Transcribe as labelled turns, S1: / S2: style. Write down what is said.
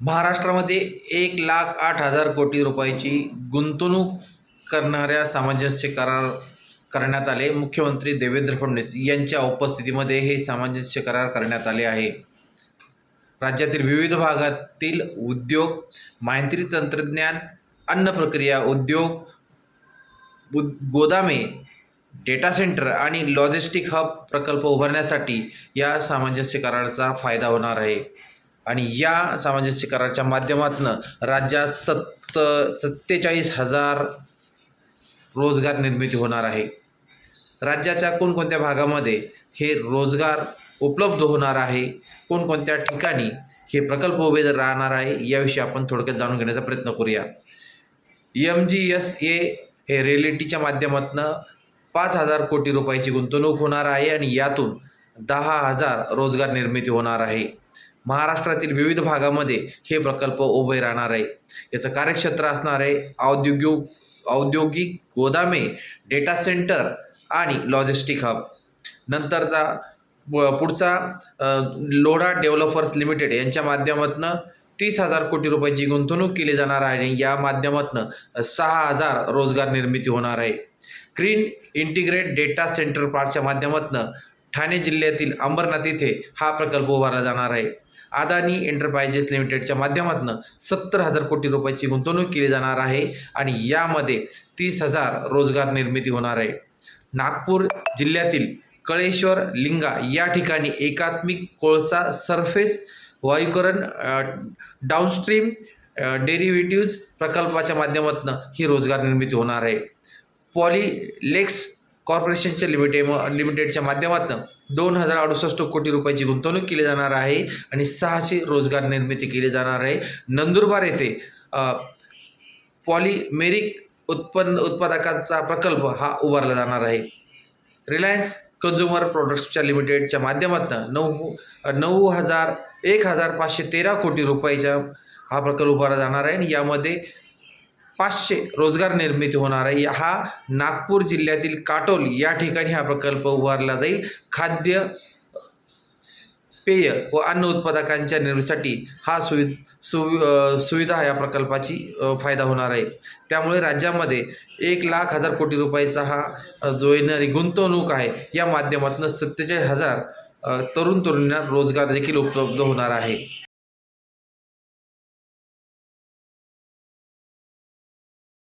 S1: महाराष्ट्रामध्ये 1,08,000 कोटी रुपयाची गुंतवणूक करणाऱ्या सामंजस्य करार करण्यात आले. मुख्यमंत्री देवेंद्र फडणवीस यांच्या उपस्थितीमध्ये हे सामंजस्य करार करण्यात आले आहे. राज्यातील विविध भागातील उद्योग, माहिती तंत्रज्ञान, अन्न प्रक्रिया उद्योग, गोदामे, डेटा सेंटर आणि लॉजिस्टिक हब प्रकल्प उभारण्यासाठी या सामंजस्य कराराचा फायदा होणार आहे. आणि या सामंजस्य कराराच्या माध्यमातून राज्यात 47,000 रोजगार निर्मिती होणार आहे. राज्याच्या कोणकोणत्या भागामध्ये हे रोजगार उपलब्ध होणार आहे, कोणकोणत्या ठिकाणी हे प्रकल्प उभे राहणार आहे, याविषयी आपण थोडक्यात जाणून घेण्याचा प्रयत्न करूया. MGSA हे रिएलिटीच्या माध्यमातून 5,000 कोटी रुपयाची गुंतवणूक होणार आहे आणि यातून 10,000 रोजगार निर्मिती होणार आहे. महाराष्ट्रातील विविध भागामध्ये हे प्रकल्प उभे राहणार आहे. याचं कार्यक्षेत्र असणार आहे औद्योगिक गोदामे, डेटा सेंटर आणि लॉजिस्टिक हब. नंतरचा पुढचा लोढा डेव्हलपर्स लिमिटेड यांच्या माध्यमातून 30,000 कोटी रुपयाची गुंतवणूक केली जाणार आहे आणि या माध्यमातून 6,000 रोजगार निर्मिती होणार आहे. ग्रीन इंटिग्रेट डेटा सेंटर पार्कच्या माध्यमातून ठाणे जिल्ह्यातील अंबरनाथ येथे हा प्रकल्प उभारला जाणार आहे. अदानी एंटरप्राइजेस लिमिटेडच्या माध्यमातून 70,000 कोटी रुपयाची गुंतवणूक केली जाणार आहे आणि यामध्ये 30,000 रोजगार निर्मिती होणार आहे. नागपूर जिल्ह्यातील कळेश्वर लिंगा या ठिकाणी एकात्मिक कोळसा सरफेस वायुकरण डाऊनस्ट्रीम डेरिव्हेटिव्ज प्रकल्पाच्या माध्यमातून ही रोजगार निर्मिती होणार आहे. पॉलीलेक्स कॉर्पोरेशनच्या लिमिटेडच्या माध्यमातून 2,068 कोटी रुपयाची गुंतवणूक केली जाणार आहे आणि 600 रोजगार निर्मिती केली जाणार आहे. नंदुरबार येथे पॉलिमेरिक उत्पादकांचा प्रकल्प हा उभारला जाणार आहे. रिलायन्स कन्झ्युमर प्रोडक्ट्सच्या लिमिटेडच्या माध्यमातून 1,513 कोटी रुपयाचा हा प्रकल्प उभारला जाणार आहे आणि यामध्ये 500 रोजगार निर्मिती होणार आहे. हा नागपूर जिल्ह्यातील काटोल या ठिकाणी हा प्रकल्प उभारला जाईल. खाद्य, पेय व अन्न उत्पादकांच्या निर्मितीसाठी हा सुविधा या प्रकल्पाची फायदा होणार आहे. त्यामुळे राज्यामध्ये 1,00,000 कोटी रुपयाचा हा जो येणारी गुंतवणूक आहे या माध्यमातून 47,000 तरुण तरुणींना रोजगार देखील उपलब्ध होणार आहे.